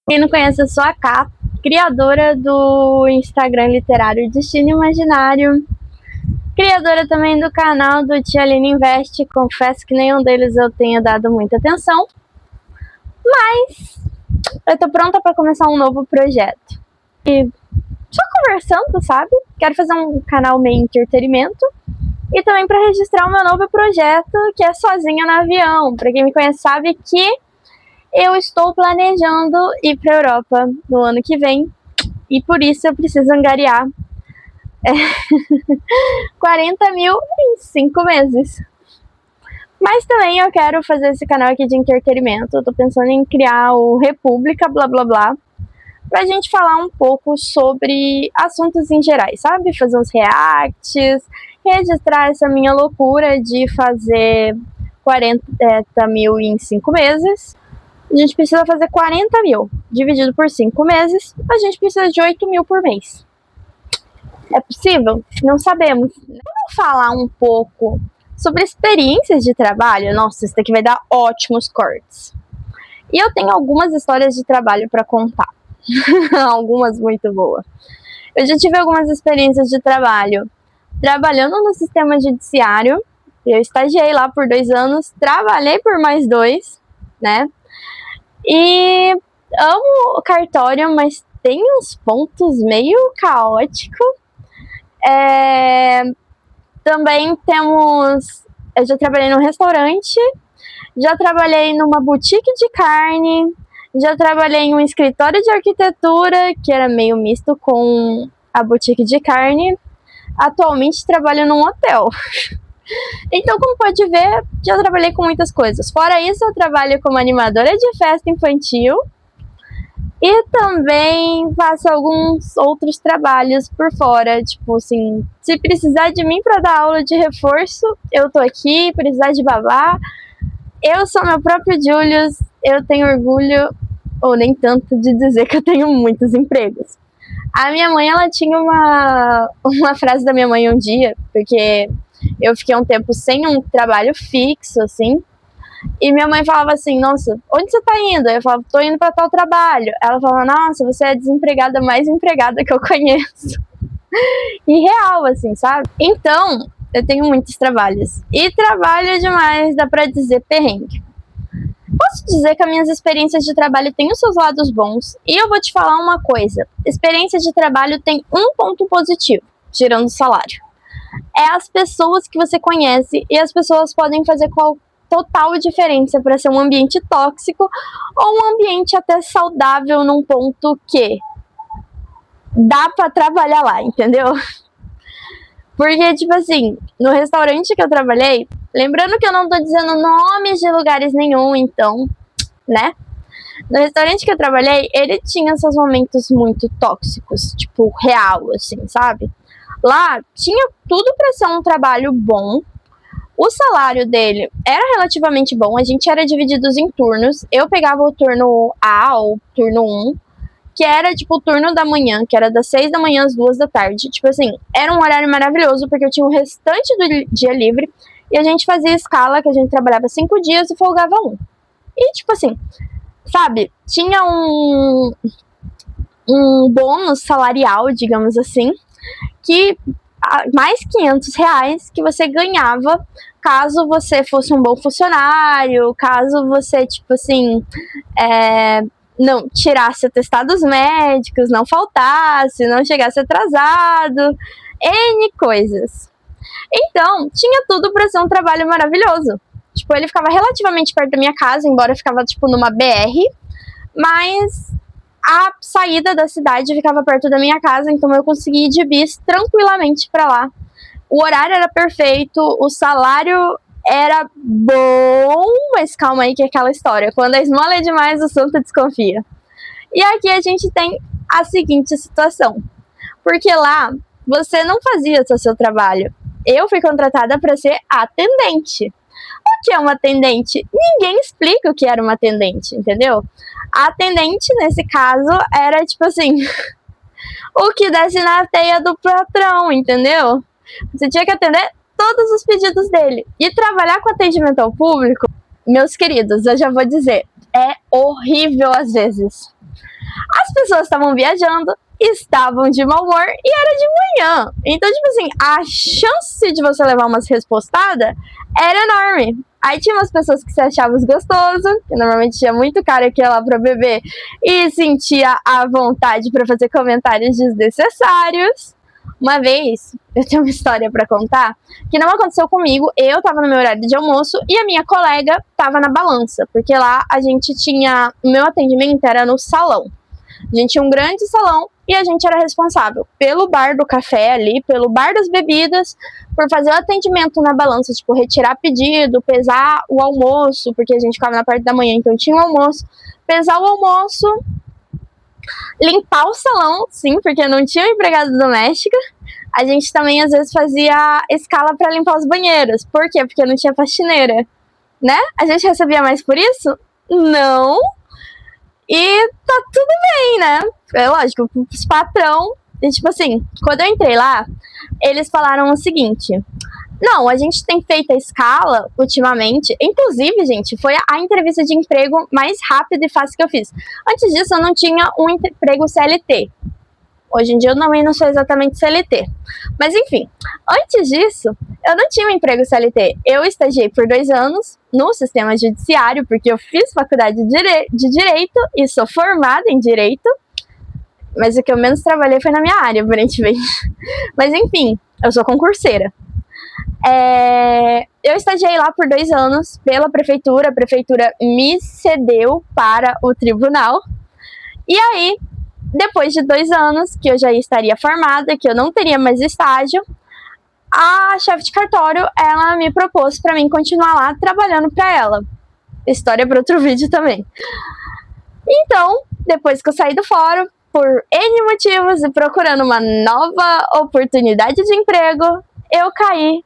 Quem não conhece, eu sou a Ká, criadora do Instagram literário Destino Imaginário, criadora também do canal do Tia Aline Invest. Confesso que nenhum deles eu tenha dado muita atenção, mas eu tô pronta para começar um novo projeto. E só conversando, sabe? Quero fazer um canal meio entretenimento e também para registrar o meu novo projeto, que é Sozinha no Avião. Para quem me conhece sabe que eu estou planejando ir para a Europa no ano que vem e por isso eu preciso angariar 40 mil em 5 meses. Mas também eu quero fazer esse canal aqui de entretenimento. Eu tô pensando em criar o República blá blá blá, pra gente falar um pouco sobre assuntos em gerais, sabe? Fazer uns reacts, registrar essa minha loucura de fazer 40 mil em 5 meses. A gente precisa fazer 40 mil dividido por 5 meses, a gente precisa de 8 mil por mês. É possível? Não sabemos. Vamos falar um pouco sobre experiências de trabalho? Nossa, isso daqui vai dar ótimos cortes. E eu tenho algumas histórias de trabalho para contar. Algumas muito boas. Eu já tive algumas experiências de trabalho trabalhando no sistema judiciário. Eu estagiei lá por 2 anos, trabalhei por mais 2, né? E amo o cartório, mas tem uns pontos meio caóticos. Também temos... Eu já trabalhei num restaurante, já trabalhei numa boutique de carne, já trabalhei em um escritório de arquitetura, que era meio misto com a boutique de carne. Atualmente trabalho num hotel. Então, como pode ver, já trabalhei com muitas coisas. Fora isso, eu trabalho como animadora de festa infantil e também faço alguns outros trabalhos por fora. Tipo assim, se precisar de mim para dar aula de reforço, eu tô aqui. Precisar de babá, eu sou meu próprio Julius. Eu tenho orgulho, ou nem tanto, de dizer que eu tenho muitos empregos. A minha mãe, ela tinha uma frase da minha mãe um dia, porque eu fiquei um tempo sem um trabalho fixo, assim, e minha mãe falava assim: nossa, onde você tá indo? Eu falava: tô indo pra tal trabalho. Ela falava: nossa, você é a desempregada mais empregada que eu conheço. E real, assim, sabe? Então, eu tenho muitos trabalhos. E trabalho demais, dá pra dizer perrengue. Posso dizer que as minhas experiências de trabalho têm os seus lados bons. E eu vou te falar uma coisa: experiência de trabalho tem um ponto positivo, tirando o salário. É as pessoas que você conhece, e as pessoas podem fazer total diferença para ser um ambiente tóxico ou um ambiente até saudável, num ponto que dá para trabalhar lá, entendeu? Porque, tipo assim, no restaurante que eu trabalhei, lembrando que eu não tô dizendo nomes de lugares nenhum, então, né? No restaurante que eu trabalhei, ele tinha seus momentos muito tóxicos, tipo, real, assim, sabe? Lá tinha tudo para ser um trabalho bom. O salário dele era relativamente bom. A gente era divididos em turnos. Eu pegava o turno A, ou turno 1, que era tipo o turno da manhã, que era das 6 da manhã às 2 da tarde. Tipo assim, era um horário maravilhoso, porque eu tinha o restante do dia livre. E a gente fazia escala, que a gente trabalhava 5 dias e folgava 1. E tipo assim, sabe, tinha um bônus salarial, digamos assim, que mais R$500 que você ganhava caso você fosse um bom funcionário, caso você, tipo assim, não tirasse atestados médicos, não faltasse, não chegasse atrasado, N coisas. Então, tinha tudo para ser um trabalho maravilhoso. Tipo, ele ficava relativamente perto da minha casa, embora ficava, tipo, numa BR, mas a saída da cidade ficava perto da minha casa, então eu conseguia ir de bis tranquilamente para lá. O horário era perfeito, o salário era bom, mas calma aí que é aquela história: quando a esmola é demais, o santo desconfia. E aqui a gente tem a seguinte situação, porque lá você não fazia só seu trabalho. Eu fui contratada para ser atendente. O que é uma atendente? Ninguém explica o que era uma atendente, entendeu? A atendente, nesse caso, era tipo assim, o que desce na teia do patrão, entendeu? Você tinha que atender todos os pedidos dele. E trabalhar com atendimento ao público, meus queridos, eu já vou dizer, é horrível às vezes. As pessoas estavam viajando, estavam de mau humor e era de manhã. Então, tipo assim, a chance de você levar umas respostadas era enorme. Aí tinha umas pessoas que se achavam gostoso, que normalmente tinha muito cara que ia lá pra beber e sentia a vontade pra fazer comentários desnecessários. Uma vez, eu tenho uma história pra contar, que não aconteceu comigo, eu tava no meu horário de almoço e a minha colega tava na balança, porque lá a gente tinha, o meu atendimento era no salão. A gente tinha um grande salão e a gente era responsável pelo bar do café ali, pelo bar das bebidas, por fazer o atendimento na balança, tipo, retirar pedido, pesar o almoço, porque a gente ficava na parte da manhã, então tinha o almoço, pesar o almoço, limpar o salão, sim, porque não tinha empregada doméstica. A gente também, às vezes, fazia escala para limpar os banheiros. Por quê? Porque não tinha faxineira, né? A gente recebia mais por isso? Não. E tá tudo bem, né? É lógico, os patrão... E, tipo assim, quando eu entrei lá, eles falaram o seguinte... Não, a gente tem feito a escala ultimamente. Inclusive, gente, foi a entrevista de emprego mais rápida e fácil que eu fiz. Antes disso, eu não tinha um emprego CLT. Hoje em dia, eu também não sou exatamente CLT. Mas, enfim, antes disso, eu não tinha um emprego CLT. Eu estagiei por 2 anos no sistema judiciário, porque eu fiz faculdade de Direito e sou formada em Direito. Mas o que eu menos trabalhei foi na minha área, aparentemente. Mas, enfim, eu sou concurseira. Eu estagiei lá por 2 anos pela prefeitura. A prefeitura me cedeu para o tribunal. E aí, depois de 2 anos, que eu já estaria formada, que eu não teria mais estágio, a chefe de cartório, ela me propôs para mim continuar lá trabalhando para ela. História para outro vídeo também. Então, depois que eu saí do fórum, por N motivos e procurando uma nova oportunidade de emprego, eu caí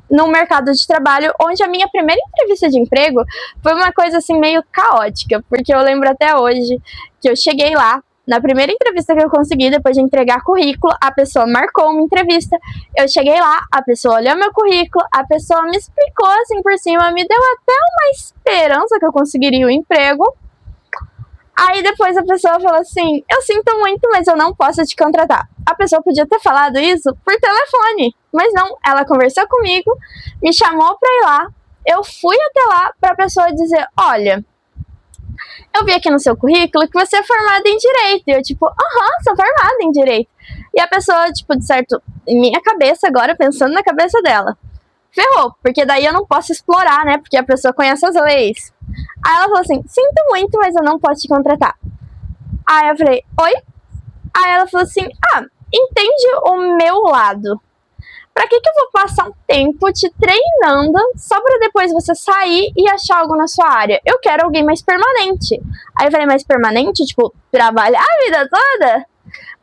no mercado de trabalho, onde a minha primeira entrevista de emprego foi uma coisa assim meio caótica, porque eu lembro até hoje que eu cheguei lá, na primeira entrevista que eu consegui, depois de entregar currículo, a pessoa marcou uma entrevista, eu cheguei lá, a pessoa olhou meu currículo, a pessoa me explicou assim por cima, me deu até uma esperança que eu conseguiria o emprego. Aí depois a pessoa falou assim, eu sinto muito, mas eu não posso te contratar. A pessoa podia ter falado isso por telefone, mas não, ela conversou comigo, me chamou pra ir lá, eu fui até lá pra pessoa dizer, olha, eu vi aqui no seu currículo que você é formada em Direito. E eu tipo, sou formada em Direito. E a pessoa, tipo, de certo, em minha cabeça agora, pensando na cabeça dela, ferrou, porque daí eu não posso explorar, né, porque a pessoa conhece as leis. Aí ela falou assim, sinto muito, mas eu não posso te contratar. Aí eu falei, oi? Aí ela falou assim, entende o meu lado. Pra que eu vou passar um tempo te treinando só pra depois você sair e achar algo na sua área? Eu quero alguém mais permanente. Aí eu falei, mais permanente? Tipo, trabalhar a vida toda?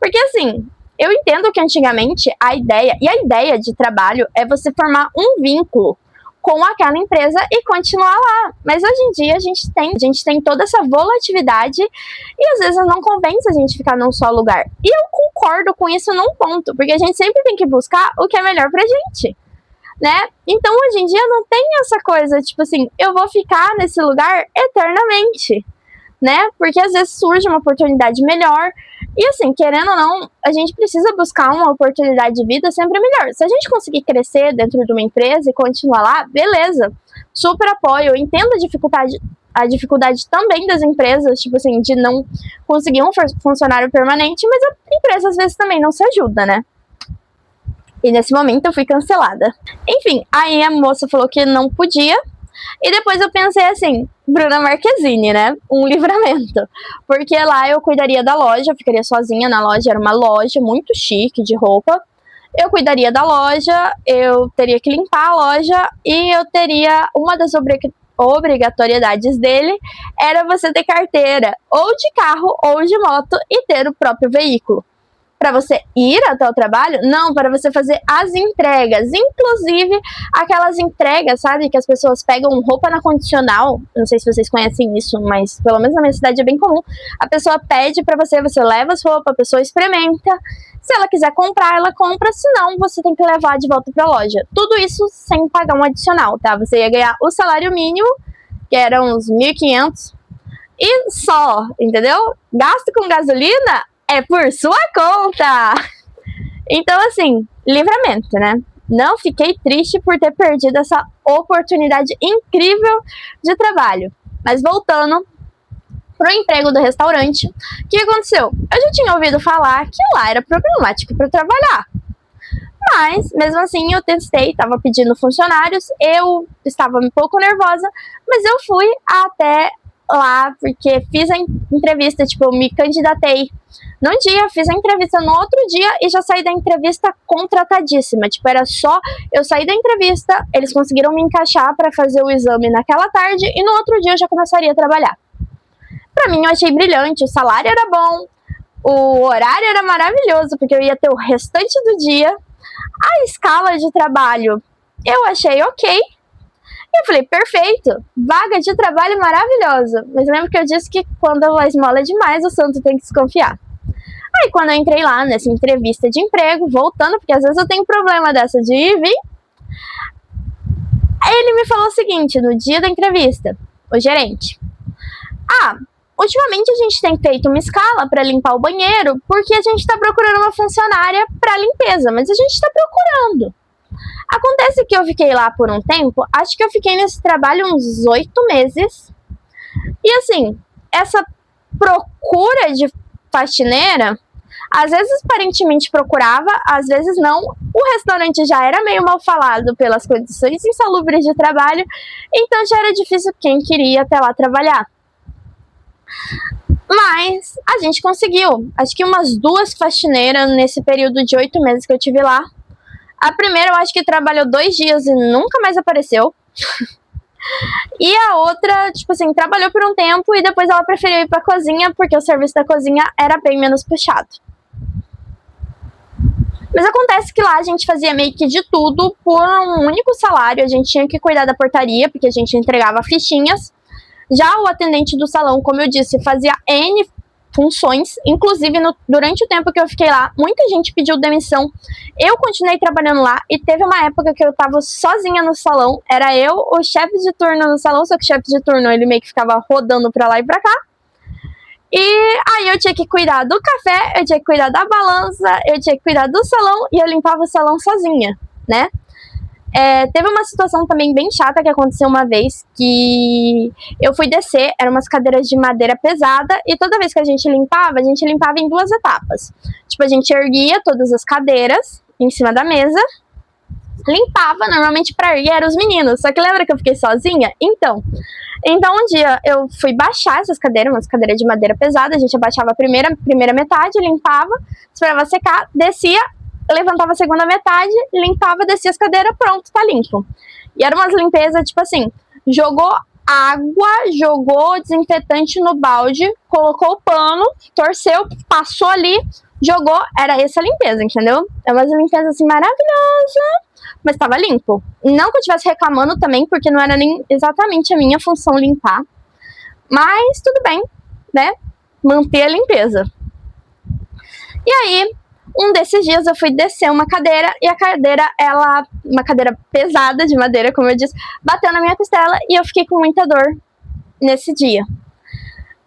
Porque assim, eu entendo que antigamente a ideia de trabalho é você formar um vínculo com aquela empresa e continuar lá. Mas hoje em dia a gente tem toda essa volatilidade e às vezes não compensa a gente ficar num só lugar. E eu concordo com isso num ponto, porque a gente sempre tem que buscar o que é melhor pra gente, né? Então hoje em dia não tem essa coisa, tipo assim, eu vou ficar nesse lugar eternamente, né? Porque às vezes surge uma oportunidade melhor. E assim, querendo ou não, a gente precisa buscar uma oportunidade de vida sempre melhor. Se a gente conseguir crescer dentro de uma empresa e continuar lá, beleza. Super apoio. Eu entendo a dificuldade também das empresas, tipo assim, de não conseguir um funcionário permanente, mas a empresa às vezes também não se ajuda, né? E nesse momento eu fui cancelada. Enfim, aí a moça falou que não podia. E depois eu pensei assim, Bruna Marquezine, né? Um livramento. Porque lá eu cuidaria da loja, eu ficaria sozinha na loja, era uma loja muito chique de roupa. Eu cuidaria da loja, eu teria que limpar a loja e eu teria uma das obrigatoriedades dele era você ter carteira ou de carro ou de moto e ter o próprio veículo. Para você ir até o trabalho? Não, para você fazer as entregas. Inclusive, aquelas entregas, sabe? Que as pessoas pegam roupa na condicional. Não sei se vocês conhecem isso, mas pelo menos na minha cidade é bem comum. A pessoa pede para você, você leva as roupas, a pessoa experimenta. Se ela quiser comprar, ela compra. Se não, você tem que levar de volta para a loja. Tudo isso sem pagar um adicional, tá? Você ia ganhar o salário mínimo, que era uns 1.500. e só, entendeu? Gasto com gasolina é por sua conta. Então, assim, livramento, né? Não fiquei triste por ter perdido essa oportunidade incrível de trabalho. Mas voltando pro emprego do restaurante, o que aconteceu? Eu já tinha ouvido falar que lá era problemático para trabalhar. Mas, mesmo assim, eu testei, estava pedindo funcionários, eu estava um pouco nervosa, mas eu fui até lá, porque fiz a entrevista, tipo, eu me candidatei num dia, fiz a entrevista no outro dia e já saí da entrevista contratadíssima. Tipo, era só eu sair da entrevista, eles conseguiram me encaixar para fazer o exame naquela tarde e no outro dia eu já começaria a trabalhar. Pra mim, eu achei brilhante, o salário era bom, o horário era maravilhoso, porque eu ia ter o restante do dia. A escala de trabalho eu achei ok. E eu falei, perfeito, vaga de trabalho maravilhosa. Mas lembro que eu disse que quando a esmola é demais, o santo tem que desconfiar. Aí quando eu entrei lá nessa entrevista de emprego, voltando, porque às vezes eu tenho problema dessa de ir e vir, aí ele me falou o seguinte, no dia da entrevista, o gerente. Ultimamente a gente tem feito uma escala para limpar o banheiro porque a gente está procurando uma funcionária para limpeza, mas a gente está procurando. Acontece que eu fiquei lá por um tempo, acho que eu fiquei nesse trabalho uns 8 meses. E assim, essa procura de faxineira, às vezes aparentemente procurava, às vezes não. O restaurante já era meio mal falado pelas condições insalubres de trabalho, então já era difícil quem queria até lá trabalhar. Mas a gente conseguiu, acho que umas 2 faxineiras nesse período de 8 meses que eu tive lá. A primeira eu acho que trabalhou 2 dias e nunca mais apareceu. E a outra, tipo assim, trabalhou por um tempo e depois ela preferiu ir pra cozinha porque o serviço da cozinha era bem menos puxado. Mas acontece que lá a gente fazia meio que de tudo por um único salário. A gente tinha que cuidar da portaria porque a gente entregava fichinhas. Já o atendente do salão, como eu disse, fazia N funções, inclusive durante o tempo que eu fiquei lá, muita gente pediu demissão. Eu continuei trabalhando lá e teve uma época que eu tava sozinha no salão, era eu, o chefe de turno no salão, só que o chefe de turno ele meio que ficava rodando pra lá e pra cá. E aí eu tinha que cuidar do café, eu tinha que cuidar da balança, eu tinha que cuidar do salão e eu limpava o salão sozinha, né? Teve uma situação também bem chata que aconteceu uma vez, que eu fui descer, eram umas cadeiras de madeira pesada, e toda vez que a gente limpava em 2 etapas. Tipo, a gente erguia todas as cadeiras em cima da mesa, limpava, normalmente pra erguer eram os meninos, só que lembra que eu fiquei sozinha? Então um dia eu fui baixar essas cadeiras, umas cadeiras de madeira pesada, a gente abaixava a primeira metade, limpava, esperava secar, descia, levantava a segunda metade, limpava, descia as cadeiras, pronto, tá limpo. E era umas limpezas, tipo assim, jogou água, jogou desinfetante no balde, colocou o pano, torceu, passou ali, jogou, era essa a limpeza, entendeu? É uma limpeza assim maravilhosa, mas tava limpo. Não que eu estivesse reclamando também, porque não era nem exatamente a minha função limpar, mas tudo bem, né? Manter a limpeza. E aí, um desses dias eu fui descer uma cadeira e a cadeira, uma cadeira pesada de madeira, como eu disse, bateu na minha costela e eu fiquei com muita dor nesse dia.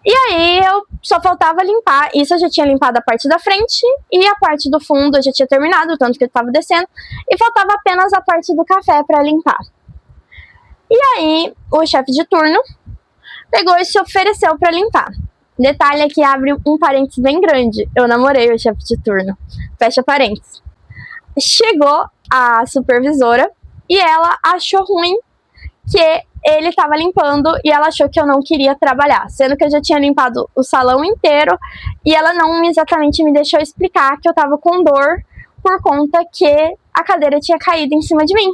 E aí eu só faltava limpar, isso eu já tinha limpado a parte da frente e a parte do fundo eu já tinha terminado, tanto que eu tava descendo, e faltava apenas a parte do café para limpar. E aí o chefe de turno pegou e se ofereceu para limpar. Detalhe é que abre um parênteses bem grande. Eu namorei o chefe de turno. Fecha parênteses. Chegou a supervisora e ela achou ruim que ele estava limpando e ela achou que eu não queria trabalhar. Sendo que eu já tinha limpado o salão inteiro e ela não exatamente me deixou explicar que eu estava com dor por conta que a cadeira tinha caído em cima de mim.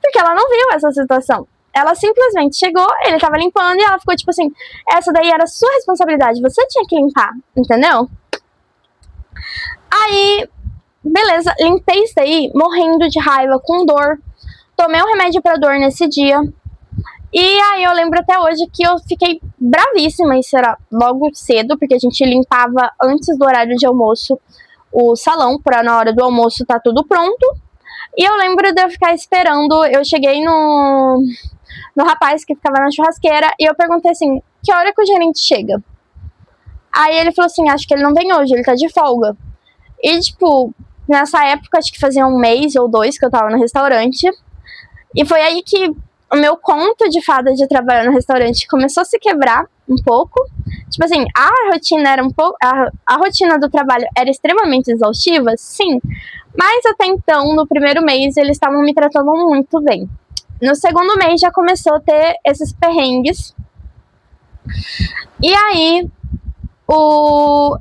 Porque ela não viu essa situação. Ela simplesmente chegou, ele tava limpando e ela ficou tipo assim, essa daí era sua responsabilidade, você tinha que limpar, entendeu? Aí, beleza, limpei isso daí, morrendo de raiva, com dor, tomei um remédio pra dor nesse dia, e aí eu lembro até hoje que eu fiquei bravíssima, isso era logo cedo, porque a gente limpava antes do horário de almoço o salão, pra na hora do almoço tá tudo pronto, e eu lembro de eu ficar esperando, eu cheguei no no rapaz que ficava na churrasqueira e eu perguntei assim, que hora que o gerente chega? Aí ele falou assim, acho que ele não vem hoje, ele tá de folga. E, tipo, nessa época, acho que fazia 1 mês ou 2 que eu tava no restaurante. E foi aí que o meu conto de fada de trabalhar no restaurante começou a se quebrar um pouco. Tipo assim, a rotina era um pouco. A rotina do trabalho era extremamente exaustiva, sim. Mas até então, no primeiro mês, eles estavam me tratando muito bem. No segundo mês já começou a ter esses perrengues. E aí, eu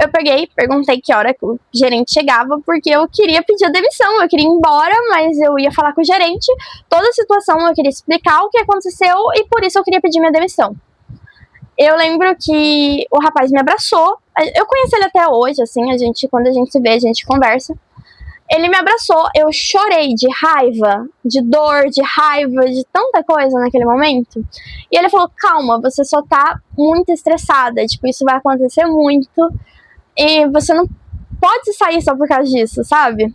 perguntei que hora que o gerente chegava, porque eu queria pedir a demissão, eu queria ir embora, mas eu ia falar com o gerente, toda a situação eu queria explicar o que aconteceu e por isso eu queria pedir minha demissão. Eu lembro que o rapaz me abraçou, eu conheço ele até hoje, assim, quando a gente se vê, a gente conversa. Ele me abraçou, eu chorei de raiva, de dor, de raiva, de tanta coisa naquele momento. E ele falou, calma, você só tá muito estressada, tipo, isso vai acontecer muito e você não pode sair só por causa disso, sabe?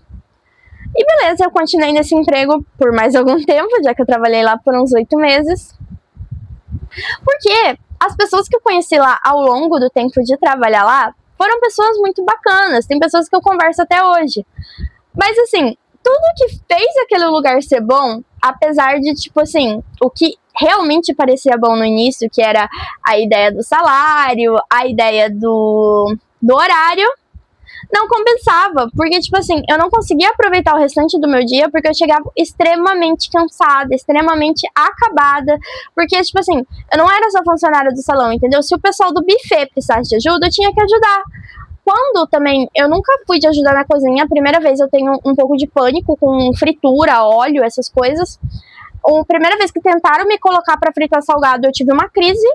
E beleza, eu continuei nesse emprego por mais algum tempo, já que eu trabalhei lá por uns 8 meses. Porque as pessoas que eu conheci lá ao longo do tempo de trabalhar lá foram pessoas muito bacanas, tem pessoas que eu converso até hoje. Mas, assim, tudo que fez aquele lugar ser bom, apesar de, tipo assim, o que realmente parecia bom no início, que era a ideia do salário, a ideia do horário, não compensava. Porque, tipo assim, eu não conseguia aproveitar o restante do meu dia porque eu chegava extremamente cansada, extremamente acabada. Porque, tipo assim, eu não era só funcionária do salão, entendeu? Se o pessoal do buffet precisasse de ajuda, eu tinha que ajudar. Quando também, eu nunca fui de ajudar na cozinha, a primeira vez eu tenho um pouco de pânico com fritura, óleo, essas coisas. A primeira vez que tentaram me colocar para fritar salgado, eu tive uma crise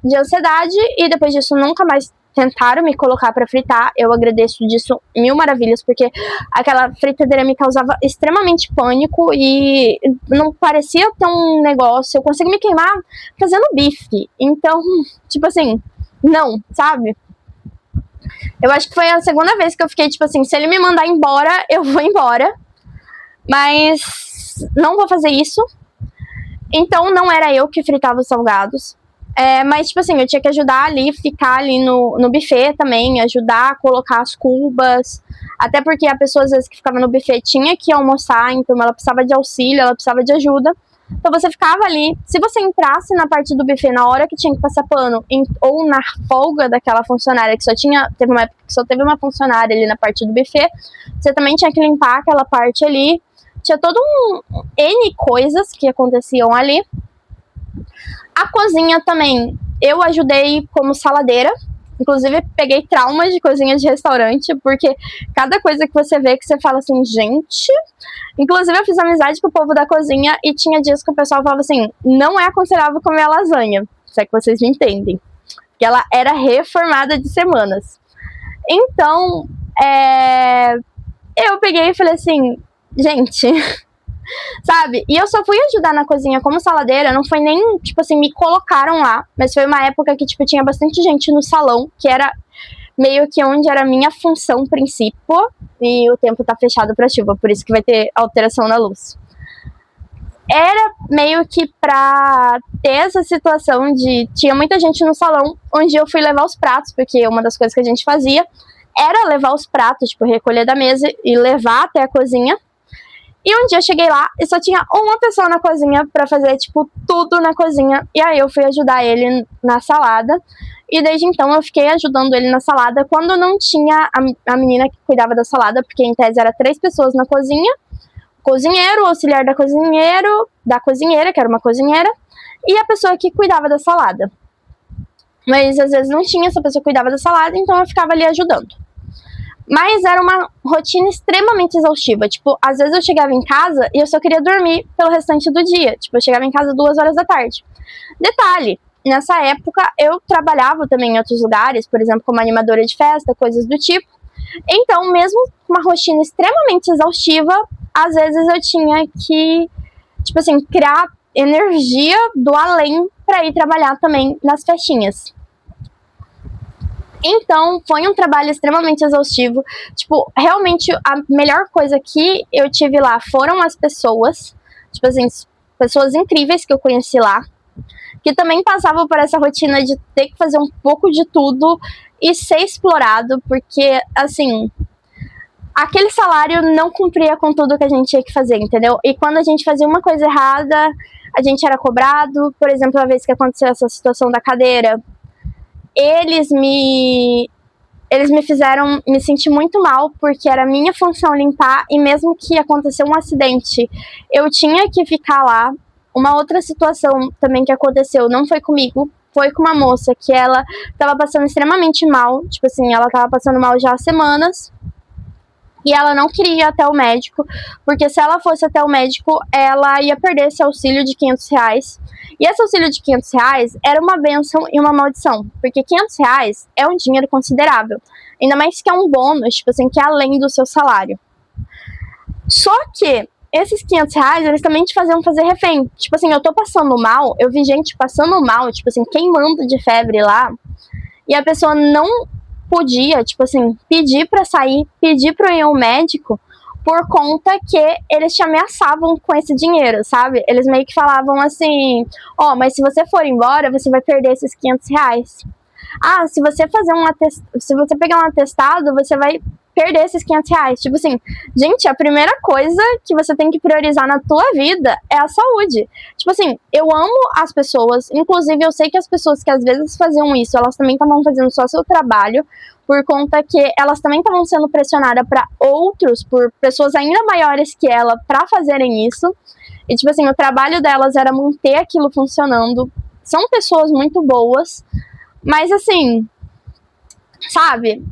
de ansiedade e depois disso nunca mais tentaram me colocar para fritar. Eu agradeço disso 1000 maravilhas, porque aquela fritadeira me causava extremamente pânico e não parecia ter um negócio. Eu consigo me queimar fazendo bife. Então, tipo assim, não, sabe? Eu acho que foi a segunda vez que eu fiquei, tipo assim, se ele me mandar embora, eu vou embora. Mas não vou fazer isso. Então não era eu que fritava os salgados. Mas, tipo assim, eu tinha que ajudar ali, ficar ali no buffet também, ajudar a colocar as cubas. Até porque a pessoa, às vezes, que ficava no buffet tinha que almoçar, então ela precisava de auxílio, ela precisava de ajuda. Então você ficava ali, se você entrasse na parte do buffet na hora que tinha que passar pano, ou na folga daquela funcionária que teve uma época que só teve uma funcionária ali na parte do buffet, você também tinha que limpar aquela parte ali. Tinha todo N coisas que aconteciam ali. A cozinha também, eu ajudei como saladeira. Inclusive, peguei traumas de cozinha de restaurante, porque cada coisa que você vê que você fala assim, gente... Inclusive, eu fiz amizade com o povo da cozinha e tinha dias que o pessoal falava assim, não é aconselhável comer a lasanha, se é que vocês me entendem. Porque ela era reformada de semanas. Então, eu peguei e falei assim, gente... Sabe? E eu só fui ajudar na cozinha como saladeira, não foi nem, tipo assim, me colocaram lá, mas foi uma época que, tipo, tinha bastante gente no salão, que era meio que onde era a minha função principal, e o tempo tá fechado pra chuva, por isso que vai ter alteração na luz. Era meio que pra ter essa situação de... Tinha muita gente no salão, onde eu fui levar os pratos, porque uma das coisas que a gente fazia era levar os pratos, tipo, recolher da mesa e levar até a cozinha. E um dia eu cheguei lá e só tinha uma pessoa na cozinha pra fazer, tipo, tudo na cozinha. E aí eu fui ajudar ele na salada. E desde então eu fiquei ajudando ele na salada quando não tinha a menina que cuidava da salada, porque em tese era 3 pessoas na cozinha. Cozinheiro, auxiliar da cozinheira, que era uma cozinheira, e a pessoa que cuidava da salada. Mas às vezes não tinha essa pessoa que cuidava da salada, então eu ficava ali ajudando. Mas era uma rotina extremamente exaustiva. Tipo, às vezes eu chegava em casa e eu só queria dormir pelo restante do dia. Tipo, eu chegava em casa 2 horas da tarde. Detalhe, nessa época eu trabalhava também em outros lugares, por exemplo, como animadora de festa, coisas do tipo. Então, mesmo com uma rotina extremamente exaustiva, às vezes eu tinha que, tipo assim, criar energia do além pra ir trabalhar também nas festinhas. Então, foi um trabalho extremamente exaustivo. Tipo, realmente, a melhor coisa que eu tive lá foram as pessoas. Tipo assim, pessoas incríveis que eu conheci lá. que também passava por essa rotina de ter que fazer um pouco de tudo e ser explorado, porque, assim, aquele salário não cumpria com tudo que a gente tinha que fazer, entendeu? E quando a gente fazia uma coisa errada, a gente era cobrado. Por exemplo, a vez que aconteceu essa situação da cadeira, eles me fizeram me sentir muito mal, porque era minha função limpar, e mesmo que aconteceu um acidente, eu tinha que ficar lá. Uma outra situação também que aconteceu, não foi comigo, foi com uma moça que ela tava passando extremamente mal, tipo assim, ela tava passando mal já há semanas, e ela não queria ir até o médico, porque se ela fosse até o médico, ela ia perder esse auxílio de R$ 500. E esse auxílio de R$ 500 era uma bênção e uma maldição, porque R$ 500 é um dinheiro considerável, ainda mais que é um bônus, tipo assim, que é além do seu salário. Só que esses R$ 500, eles também te faziam fazer refém. Tipo assim, eu tô passando mal, eu vi gente passando mal, tipo assim, queimando de febre lá, e a pessoa não podia, tipo assim, pedir pra sair, pedir pra ir ao médico, por conta que eles te ameaçavam com esse dinheiro, sabe? Eles meio que falavam assim, ó, mas se você for embora, você vai perder esses R$ 500. Ah, se você se você pegar um atestado, você vai perder esses R$ 500. Tipo assim, gente, a primeira coisa que você tem que priorizar na tua vida é a saúde. Tipo assim, eu amo as pessoas, inclusive eu sei que as pessoas que às vezes faziam isso, elas também estavam fazendo só seu trabalho, por conta que elas também estavam sendo pressionadas para outros, por pessoas ainda maiores que ela, para fazerem isso. E tipo assim, o trabalho delas era manter aquilo funcionando. São pessoas muito boas, mas assim, sabe?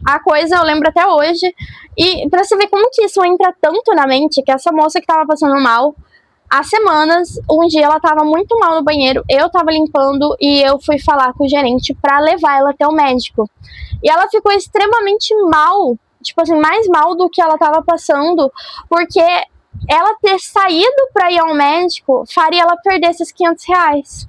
A coisa eu lembro até hoje. E pra você ver como que isso entra tanto na mente, que essa moça que tava passando mal há semanas, um dia ela tava muito mal no banheiro, eu tava limpando e eu fui falar com o gerente pra levar ela até o médico. E ela ficou extremamente mal, tipo assim, mais mal do que ela tava passando, porque ela ter saído pra ir ao médico faria ela perder esses R$ 500.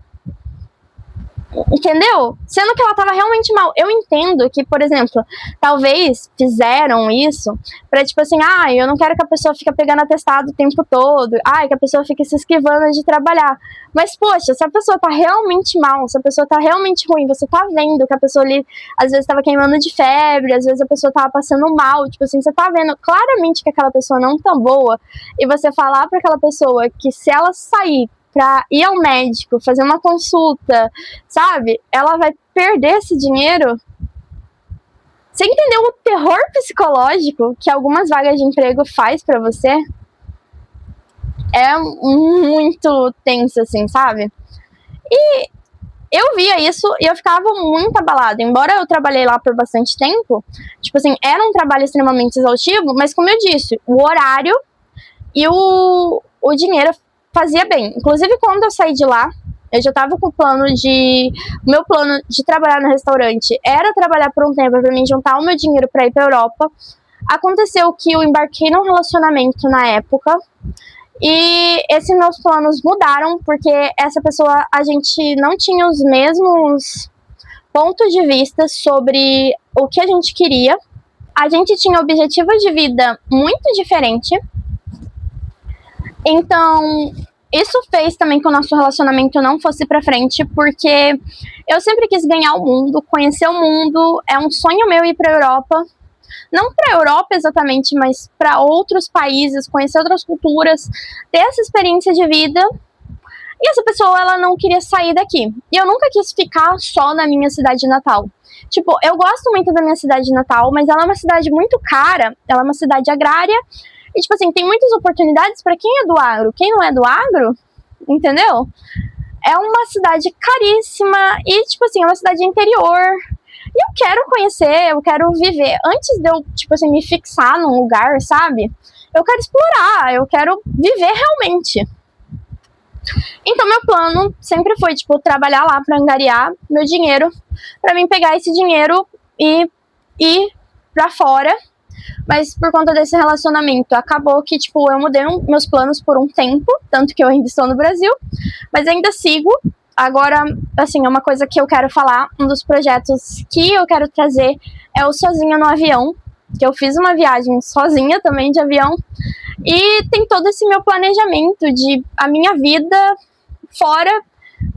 Entendeu? Sendo que ela tava realmente mal. Eu entendo que, por exemplo, talvez fizeram isso pra, tipo assim, eu não quero que a pessoa fique pegando atestado o tempo todo, que a pessoa fique se esquivando de trabalhar. Mas, poxa, se a pessoa tá realmente mal, se a pessoa tá realmente ruim, você tá vendo que a pessoa ali, às vezes, tava queimando de febre, às vezes a pessoa tava passando mal, tipo assim, você tá vendo claramente que aquela pessoa não tá boa, e você falar pra aquela pessoa que se ela sair pra ir ao médico, fazer uma consulta, sabe? Ela vai perder esse dinheiro. Você entendeu o terror psicológico que algumas vagas de emprego faz pra você? É muito tenso, assim, sabe? E eu via isso e eu ficava muito abalada. Embora eu trabalhei lá por bastante tempo, tipo assim, era um trabalho extremamente exaustivo, mas como eu disse, o horário e o dinheiro fazia bem. Inclusive, quando eu saí de lá, eu já tava com o plano de... Meu plano de trabalhar no restaurante era trabalhar por um tempo pra mim juntar o meu dinheiro pra ir pra Europa. Aconteceu que eu embarquei num relacionamento na época, e esses meus planos mudaram, porque essa pessoa, a gente não tinha os mesmos pontos de vista sobre o que a gente queria. A gente tinha objetivos de vida muito diferentes. Então, isso fez também que o nosso relacionamento não fosse pra frente, porque eu sempre quis ganhar o mundo, conhecer o mundo. É um sonho meu ir pra Europa. Não pra Europa exatamente, mas pra outros países, conhecer outras culturas, ter essa experiência de vida. E essa pessoa, ela não queria sair daqui. E eu nunca quis ficar só na minha cidade natal. Tipo, eu gosto muito da minha cidade natal, mas ela é uma cidade muito cara, ela é uma cidade agrária. E, tipo assim, tem muitas oportunidades pra quem é do agro. Quem não é do agro, entendeu? É uma cidade caríssima e, tipo assim, é uma cidade interior. E eu quero conhecer, eu quero viver. Antes de eu, tipo assim, me fixar num lugar, sabe? Eu quero explorar, eu quero viver realmente. Então, meu plano sempre foi, tipo, trabalhar lá pra angariar meu dinheiro, pra mim pegar esse dinheiro e ir pra fora. Mas por conta desse relacionamento, acabou que, tipo, eu mudei meus planos por um tempo, tanto que eu ainda estou no Brasil, mas ainda sigo. Agora, assim, é uma coisa que eu quero falar, um dos projetos que eu quero trazer é o Sozinha no Avião, que eu fiz uma viagem sozinha também de avião, e tem todo esse meu planejamento de a minha vida fora,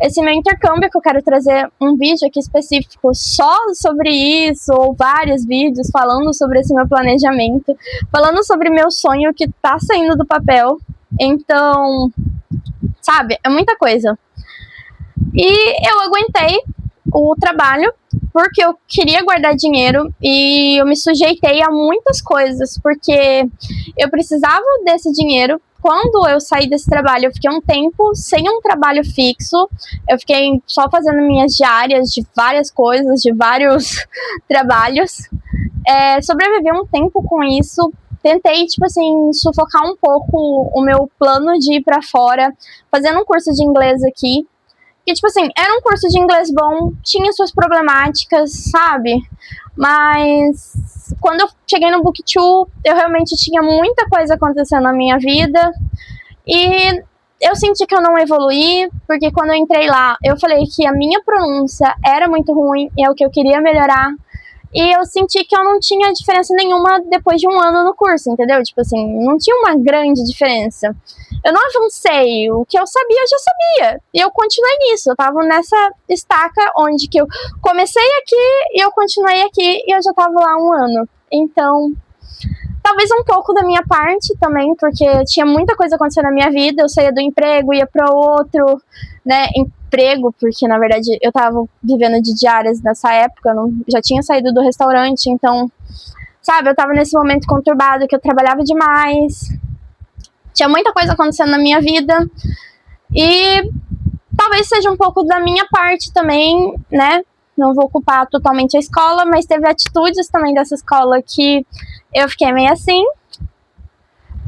esse meu intercâmbio, que eu quero trazer um vídeo aqui específico só sobre isso, ou vários vídeos falando sobre esse meu planejamento, falando sobre meu sonho que tá saindo do papel. Então, sabe, é muita coisa. E eu aguentei o trabalho porque eu queria guardar dinheiro e eu me sujeitei a muitas coisas, porque eu precisava desse dinheiro. Quando eu saí desse trabalho, eu fiquei um tempo sem um trabalho fixo, eu fiquei só fazendo minhas diárias de várias coisas, de vários trabalhos. Sobrevivi um tempo com isso, tentei, tipo assim, sufocar um pouco o meu plano de ir pra fora, fazendo um curso de inglês aqui. Que, tipo assim, era um curso de inglês bom, tinha suas problemáticas, sabe? Mas quando eu cheguei no Booktwo, eu realmente tinha muita coisa acontecendo na minha vida. E eu senti que eu não evoluí, porque quando eu entrei lá, eu falei que a minha pronúncia era muito ruim e é o que eu queria melhorar. E eu senti que eu não tinha diferença nenhuma depois de um ano no curso, entendeu? Tipo assim, não tinha uma grande diferença. Eu não avancei, o que eu sabia, eu já sabia. E eu continuei nisso, eu tava nessa estaca onde que eu comecei aqui e eu continuei aqui e eu já tava lá um ano. Então, talvez um pouco da minha parte também, porque tinha muita coisa acontecendo na minha vida, eu saía do emprego, ia para outro, né, emprego, porque na verdade eu tava vivendo de diárias nessa época, já tinha saído do restaurante, então, sabe, eu tava nesse momento conturbado que eu trabalhava demais, tinha muita coisa acontecendo na minha vida, e talvez seja um pouco da minha parte também, né, não vou culpar totalmente a escola, mas teve atitudes também dessa escola que eu fiquei meio assim.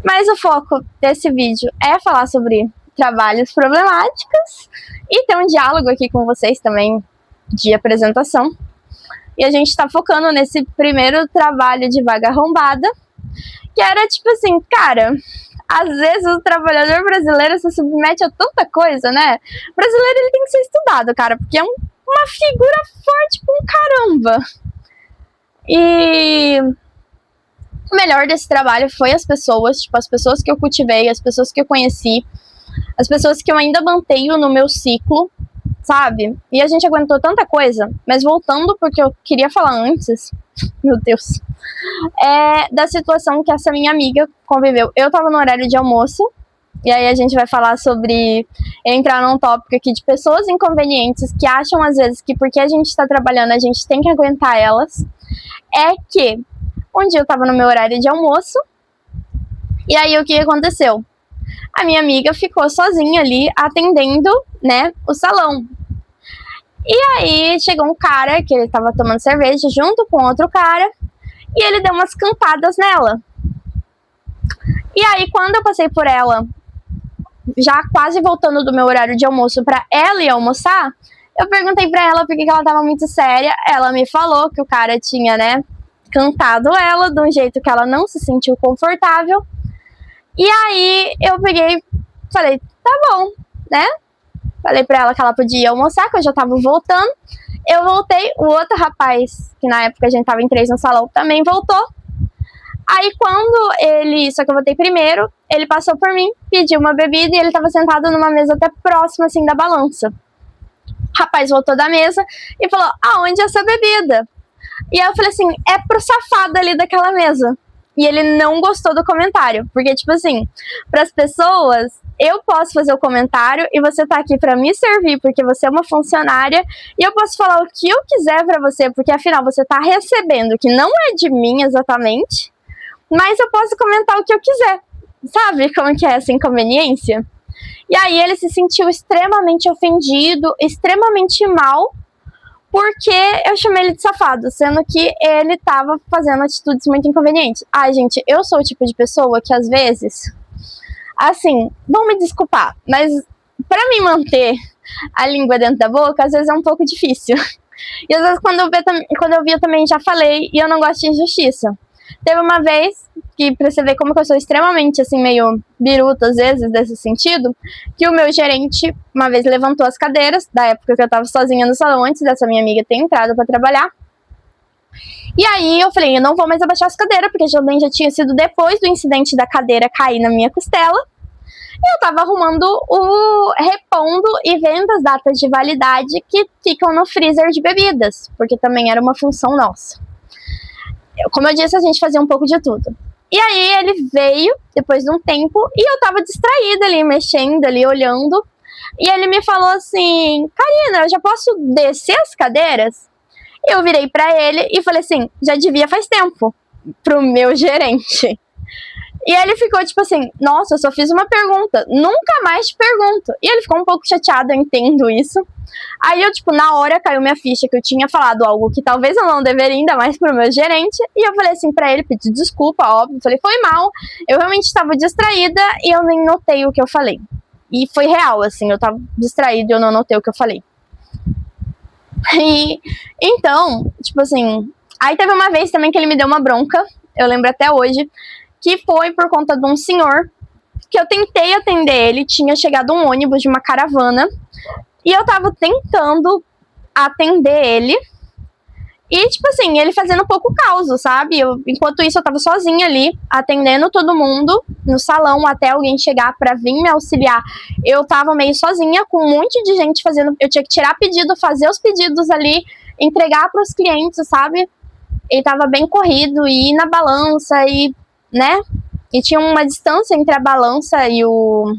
Mas o foco desse vídeo é falar sobre trabalhos problemáticos e ter um diálogo aqui com vocês também de apresentação. E a gente tá focando nesse primeiro trabalho de vaga arrombada, que era tipo assim, cara, às vezes o trabalhador brasileiro se submete a tanta coisa, né? O brasileiro, ele tem que ser estudado, cara, porque é uma figura forte com caramba. E o melhor desse trabalho foi as pessoas, tipo, as pessoas que eu cultivei, as pessoas que eu conheci, as pessoas que eu ainda mantenho no meu ciclo, sabe? E a gente aguentou tanta coisa, mas voltando porque eu queria falar antes, meu Deus, da situação que essa minha amiga conviveu. Eu tava no horário de almoço, e aí a gente vai falar sobre entrar num tópico aqui de pessoas inconvenientes que acham às vezes que porque a gente tá trabalhando a gente tem que aguentar elas. É que um dia eu tava no meu horário de almoço, e aí o que aconteceu? A minha amiga ficou sozinha ali atendendo, né, o salão. E aí chegou um cara que ele tava tomando cerveja junto com outro cara, e ele deu umas cantadas nela. E aí quando eu passei por ela, já quase voltando do meu horário de almoço pra ela ir almoçar, eu perguntei pra ela por que ela tava muito séria. Ela me falou que o cara tinha, né, cantado ela de um jeito que ela não se sentiu confortável. E aí eu peguei, falei, tá bom, né? Falei pra ela que ela podia almoçar, que eu já tava voltando. Eu voltei, o outro rapaz, que na época a gente tava em 3 no salão, também voltou. Aí quando só que eu voltei primeiro, ele passou por mim, pediu uma bebida e ele tava sentado numa mesa até próxima, assim, da balança. O rapaz voltou da mesa e falou, aonde é essa bebida? E aí eu falei assim, é pro safado ali daquela mesa. E ele não gostou do comentário, porque, tipo assim, pras pessoas, eu posso fazer o comentário e você tá aqui pra me servir, porque você é uma funcionária, e eu posso falar o que eu quiser pra você, porque afinal você tá recebendo, que não é de mim exatamente, mas eu posso comentar o que eu quiser. Sabe como que é essa inconveniência? E aí ele se sentiu extremamente ofendido, extremamente mal, porque eu chamei ele de safado, sendo que ele tava fazendo atitudes muito inconvenientes. Ai, gente, eu sou o tipo de pessoa que às vezes, assim, vão me desculpar, mas pra me manter a língua dentro da boca, às vezes é um pouco difícil. E às vezes quando eu vi, eu também já falei, e eu não gosto de injustiça. Teve uma vez, que pra você ver como que eu sou extremamente, assim, meio biruta, às vezes, desse sentido, que o meu gerente, uma vez, levantou as cadeiras, da época que eu tava sozinha no salão, antes dessa minha amiga ter entrado pra trabalhar. E aí eu falei, eu não vou mais abaixar as cadeiras, porque também já tinha sido depois do incidente da cadeira cair na minha costela. Eu tava arrumando repondo e vendo as datas de validade que ficam no freezer de bebidas, porque também era uma função nossa. Como eu disse, a gente fazia um pouco de tudo. E aí ele veio, depois de um tempo, e eu tava distraída ali, mexendo ali, olhando. E ele me falou assim, Karina, eu já posso descer as cadeiras? Eu virei pra ele e falei assim, já devia faz tempo, pro meu gerente. E ele ficou tipo assim, nossa, eu só fiz uma pergunta, nunca mais te pergunto. E ele ficou um pouco chateado, eu entendo isso. Aí eu, tipo, na hora caiu minha ficha que eu tinha falado algo que talvez eu não deveria, ainda mais pro meu gerente. E eu falei assim pra ele, pedi desculpa, óbvio. Falei, foi mal, eu realmente estava distraída e eu nem notei o que eu falei. E foi real, assim, eu tava distraída e eu não notei o que eu falei. E então, tipo assim, aí teve uma vez também que ele me deu uma bronca, eu lembro até hoje, que foi por conta de um senhor que eu tentei atender ele, tinha chegado um ônibus de uma caravana e eu tava tentando atender ele e, tipo assim, ele fazendo um pouco caos, sabe? Enquanto isso, eu tava sozinha ali, atendendo todo mundo no salão até alguém chegar pra vir me auxiliar. Eu tava meio sozinha, com um monte de gente fazendo. Eu tinha que tirar pedido, fazer os pedidos ali, entregar pros clientes, sabe? Ele tava bem corrido, e ir na balança, e, né? E tinha uma distância entre a balança e o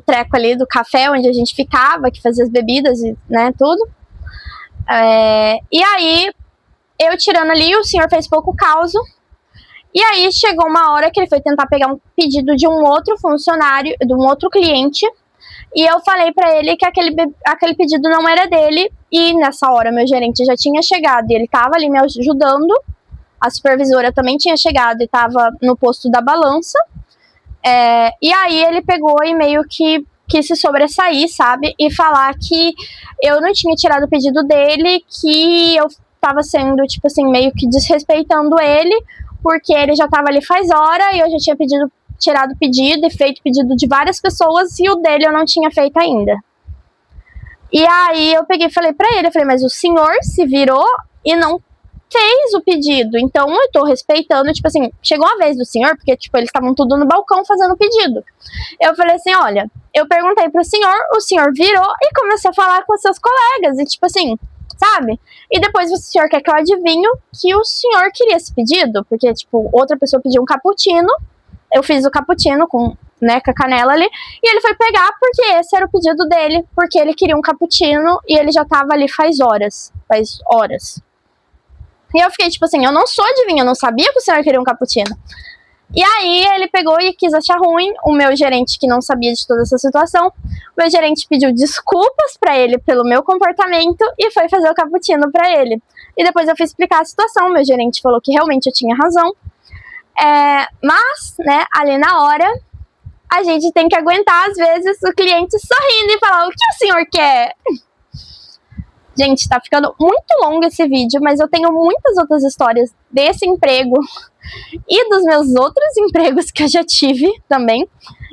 treco ali do café, onde a gente ficava, que fazia as bebidas e, né, tudo. E aí, eu tirando ali, o senhor fez pouco caso. E aí, chegou uma hora que ele foi tentar pegar um pedido de um outro funcionário, de um outro cliente. E eu falei pra ele que aquele pedido não era dele. E nessa hora, meu gerente já tinha chegado e ele tava ali me ajudando. A supervisora também tinha chegado e tava no posto da balança. E aí, ele pegou e meio que quis se sobressair, sabe? E falar que eu não tinha tirado o pedido dele, que eu tava sendo, tipo assim, meio que desrespeitando ele, porque ele já tava ali faz hora e eu já tinha tirado o pedido e feito pedido de várias pessoas e o dele eu não tinha feito ainda. E aí eu peguei e falei pra ele, eu falei, mas o senhor se virou e não fez o pedido, então eu tô respeitando, tipo assim, chegou a vez do senhor, porque, tipo, eles estavam tudo no balcão fazendo o pedido. Eu falei assim, olha, eu perguntei pro senhor, o senhor virou e começou a falar com os seus colegas, e tipo assim, sabe? E depois o senhor quer que eu adivinho que o senhor queria esse pedido, porque, tipo, outra pessoa pediu um cappuccino, eu fiz o cappuccino com, né, com a canela ali, e ele foi pegar porque esse era o pedido dele, porque ele queria um cappuccino e ele já tava ali faz horas. E eu fiquei tipo assim, eu não sou adivinha, eu não sabia que o senhor queria um cappuccino. E aí ele pegou e quis achar ruim o meu gerente, que não sabia de toda essa situação. O meu gerente pediu desculpas pra ele pelo meu comportamento e foi fazer o cappuccino pra ele. E depois eu fui explicar a situação, meu gerente falou que realmente eu tinha razão. Mas, né, ali na hora, a gente tem que aguentar, às vezes, o cliente sorrindo e falar, o que o senhor quer? Gente, tá ficando muito longo esse vídeo, mas eu tenho muitas outras histórias desse emprego e dos meus outros empregos que eu já tive também.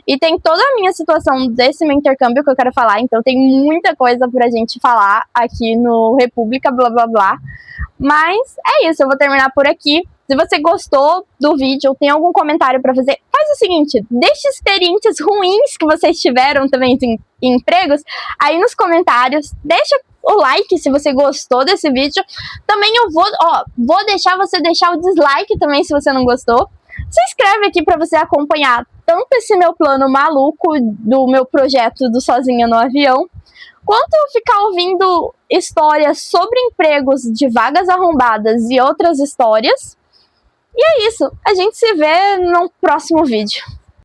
E tem toda a minha situação desse meu intercâmbio que eu quero falar, então tem muita coisa pra gente falar aqui no República, blá blá blá. Mas é isso, eu vou terminar por aqui. Se você gostou do vídeo ou tem algum comentário pra fazer, faz o seguinte, deixe experiências ruins que vocês tiveram também em empregos aí nos comentários, deixa o like se você gostou desse vídeo. Também eu vou deixar você deixar o dislike também se você não gostou. Se inscreve aqui para você acompanhar tanto esse meu plano maluco do meu projeto do Sozinha no Avião, quanto ficar ouvindo histórias sobre empregos de vagas arrombadas e outras histórias. E é isso, a gente se vê no próximo vídeo.